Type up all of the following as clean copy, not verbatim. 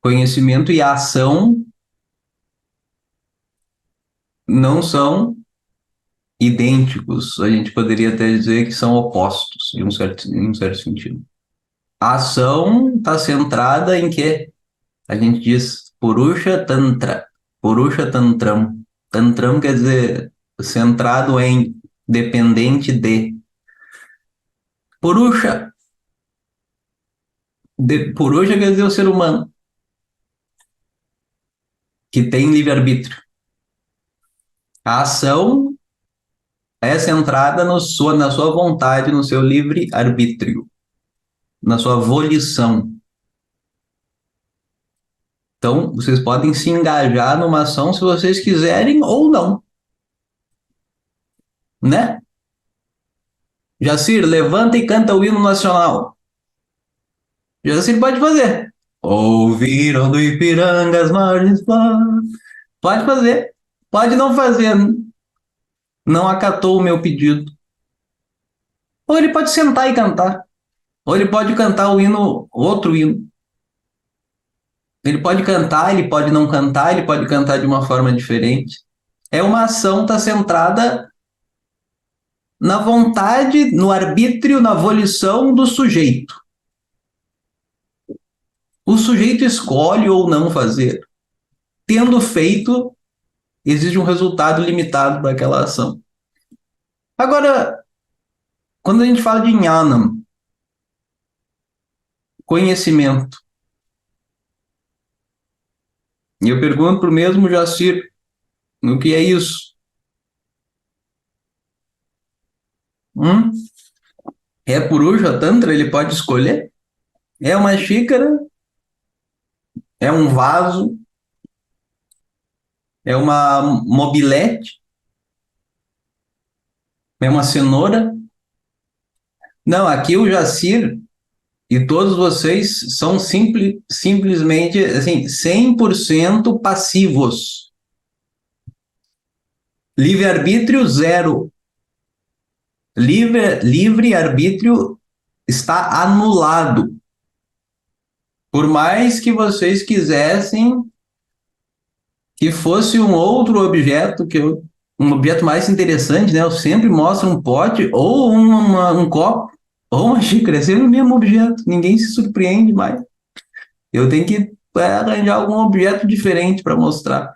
Conhecimento e ação não são idênticos. A gente poderia até dizer que são opostos, em um certo sentido. A ação está centrada em quê? A gente diz Purusha Tantra, Purusha Tantram. Tantram quer dizer centrado em, dependente de. Purusha, Purusha quer dizer o ser humano, que tem livre-arbítrio. A ação é centrada no na sua vontade, no seu livre-arbítrio, na sua volição. Então, vocês podem se engajar numa ação se vocês quiserem ou não, né? Jacir, levanta e canta o hino nacional. Jacir pode fazer. Ouviram do Ipiranga as margens. Pode fazer. Pode não fazer. Não acatou o meu pedido. Ou ele pode sentar e cantar. Ou ele pode cantar o hino, outro hino. Ele pode cantar, ele pode não cantar, ele pode cantar de uma forma diferente. É uma ação, está centrada na vontade, no arbítrio, na volição do sujeito. O sujeito escolhe ou não fazer. Tendo feito, exige um resultado limitado para aquela ação. Agora, quando a gente fala de jnanam, conhecimento, e eu pergunto para o mesmo Jacir, o que é isso? Hum? É Purusha Tantra? Ele pode escolher? É uma xícara? É um vaso? É uma mobilete? É uma cenoura? Não, aqui o Jacir e todos vocês são simplesmente assim, 100% passivos. Livre-arbítrio zero. Livre-arbítrio está anulado. Por mais que vocês quisessem que fosse um outro objeto, um objeto mais interessante, né? Eu sempre mostro um pote ou um copo ou uma xícara, é sempre o mesmo objeto. Ninguém se surpreende mais. Eu tenho que arranjar algum objeto diferente para mostrar.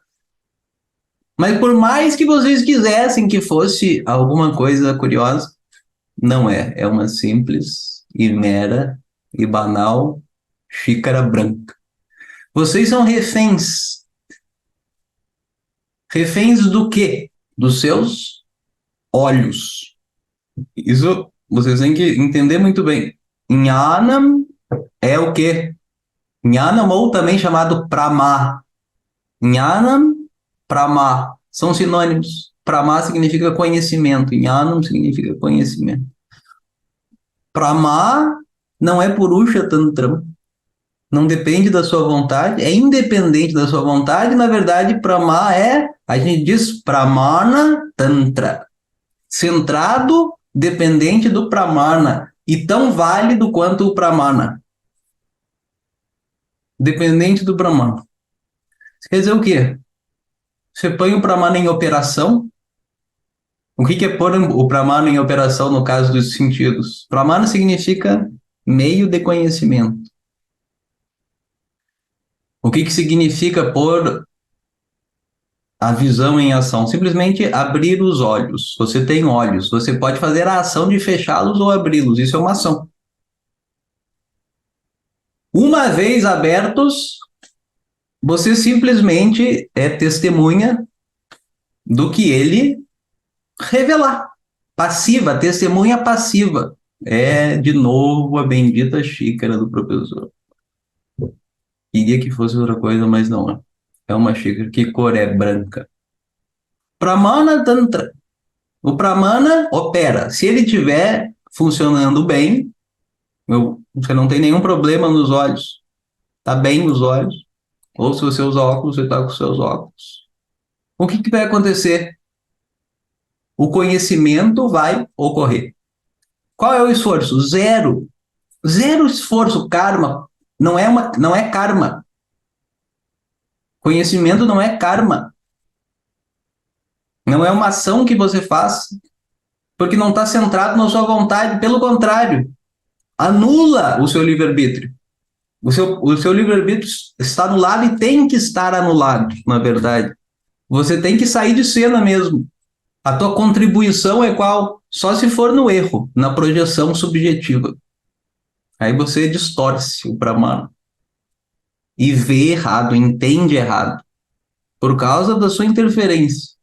Mas por mais que vocês quisessem que fosse alguma coisa curiosa, não é. É uma simples e mera e banal xícara branca. Vocês são reféns. Reféns do quê? Dos seus olhos. Isso vocês têm que entender muito bem. Jnanam é o quê? Jnanam, ou também chamado Prama. Jnanam, Prama são sinônimos. Prama significa conhecimento. Jnanam significa conhecimento. Prama não é Purusha Tantram. Não depende da sua vontade, é independente da sua vontade. Na verdade, Prama a gente diz Pramana Tantra. Centrado, dependente do Pramana. E tão válido quanto o Pramana. Dependente do Pramana. Isso quer dizer o quê? Você põe o Pramana em operação. O que é pôr o Pramana em operação no caso dos sentidos? Pramana significa meio de conhecimento. O que significa pôr a visão em ação? Simplesmente abrir os olhos. Você tem olhos, você pode fazer a ação de fechá-los ou abri-los. Isso é uma ação. Uma vez abertos, você simplesmente é testemunha do que ele revelar. Passiva, testemunha passiva. É, de novo, a bendita xícara do professor. Queria que fosse outra coisa, mas não é. É uma xícara. Que cor é? Branca. Pramana Tantra. O Pramana opera. Se ele estiver funcionando bem, você não tem nenhum problema nos olhos. Está bem os olhos. Ou se você usa óculos, você está com seus óculos. O que vai acontecer? O conhecimento vai ocorrer. Qual é o esforço? Zero. Zero esforço. Karma. Não é karma. Conhecimento não é karma. Não é uma ação que você faz porque não está centrado na sua vontade. Pelo contrário, anula o seu livre-arbítrio. O seu livre-arbítrio está anulado e tem que estar anulado, na verdade. Você tem que sair de cena mesmo. A tua contribuição é qual? Só se for no erro, na projeção subjetiva. Aí você distorce o Pramana e vê errado, entende errado, por causa da sua interferência.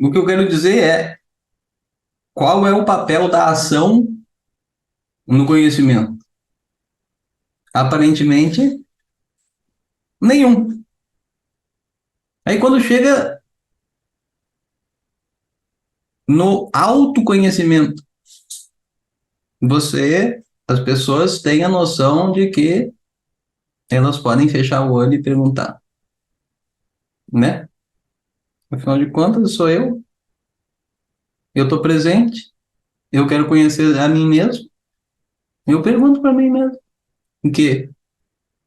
O que eu quero dizer é, qual é o papel da ação no conhecimento? Aparentemente, nenhum. Aí quando chega no autoconhecimento, as pessoas têm a noção de que elas podem fechar o olho e perguntar, né? Afinal de contas, sou eu estou presente, eu quero conhecer a mim mesmo, eu pergunto para mim mesmo, o quê?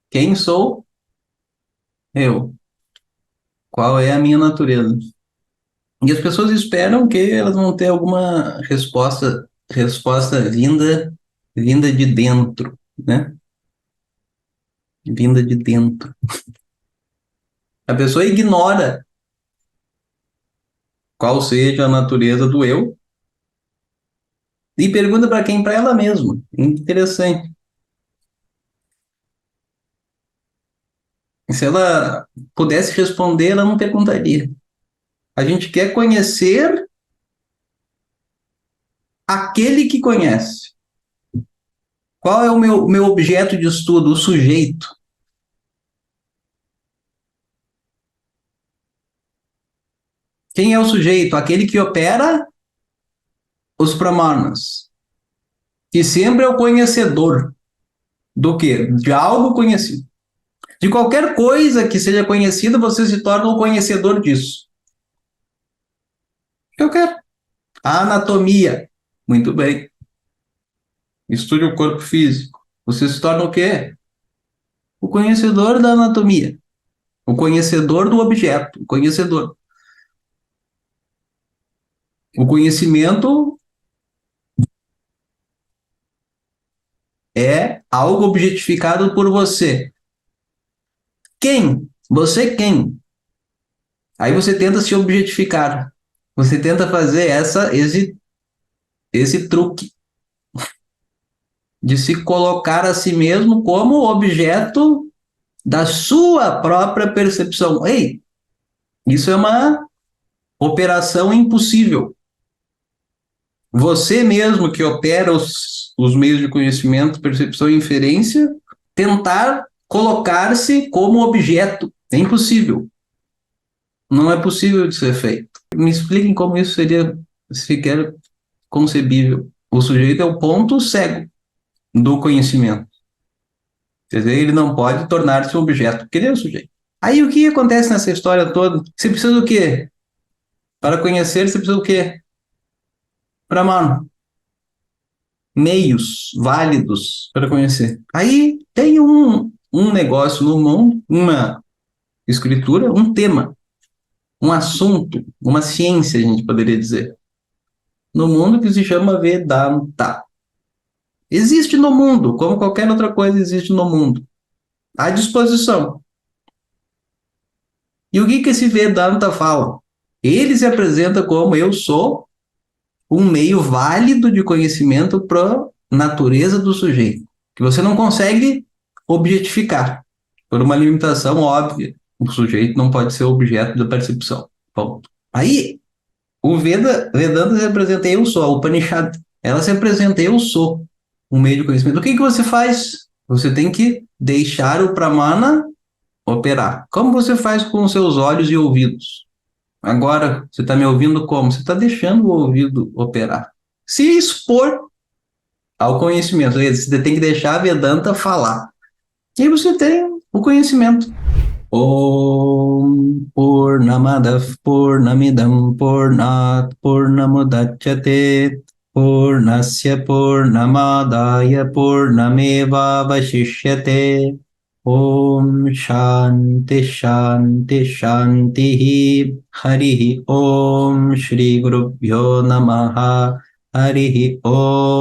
Quem sou eu? Qual é a minha natureza? E as pessoas esperam que elas vão ter alguma resposta vinda de dentro, né? Vinda de dentro. A pessoa ignora qual seja a natureza do eu e pergunta para quem? Para ela mesma. Interessante. Se ela pudesse responder, ela não perguntaria. A gente quer conhecer aquele que conhece. Qual é o meu objeto de estudo? O sujeito. Quem é o sujeito? Aquele que opera os pramanas. Que sempre é o conhecedor. Do quê? De algo conhecido. De qualquer coisa que seja conhecida, você se torna o conhecedor disso. Eu quero. A anatomia. Muito bem. Estude o corpo físico. Você se torna o quê? O conhecedor da anatomia. O conhecedor do objeto. O conhecedor. O conhecimento é algo objetificado por você. Quem? Você quem? Aí você tenta se objetificar. Você tenta fazer esse truque de se colocar a si mesmo como objeto da sua própria percepção. Ei, isso é uma operação impossível. Você mesmo que opera os meios de conhecimento, percepção e inferência, tentar colocar-se como objeto. É impossível. Não é possível de ser feito. Me expliquem como isso seria sequer concebível. O sujeito é o ponto cego do conhecimento. Quer dizer, ele não pode tornar-se um objeto, porque ele é o sujeito. Aí o que acontece nessa história toda? Você precisa do quê? Para conhecer, você precisa do quê? Para, mano, meios válidos para conhecer. Aí tem um negócio no mundo, uma escritura, um tema, um assunto, uma ciência, a gente poderia dizer, no mundo que se chama Vedanta. Existe no mundo, como qualquer outra coisa existe no mundo, à disposição. E o que esse Vedanta fala? Ele se apresenta como eu sou um meio válido de conhecimento para a natureza do sujeito, que você não consegue objetificar, por uma limitação óbvia. O sujeito não pode ser objeto da percepção. Ponto. Aí, o Vedanta se apresenta eu sou, a Upanishad, ela se apresenta eu sou um meio de conhecimento. O que você faz? Você tem que deixar o Pramana operar. Como você faz com os seus olhos e ouvidos? Agora, você está me ouvindo como? Você está deixando o ouvido operar. Se expor ao conhecimento. Você tem que deixar a Vedanta falar. E aí você tem o conhecimento. Om Purnamadav Purnamidam Purnat Purnamudachyate Purnasya Purnamadaya Purnameva Vashishyate. Om Shanti Shanti Shanti. Harihi Om Shri Guru Bhyo Namaha. Harihi Om.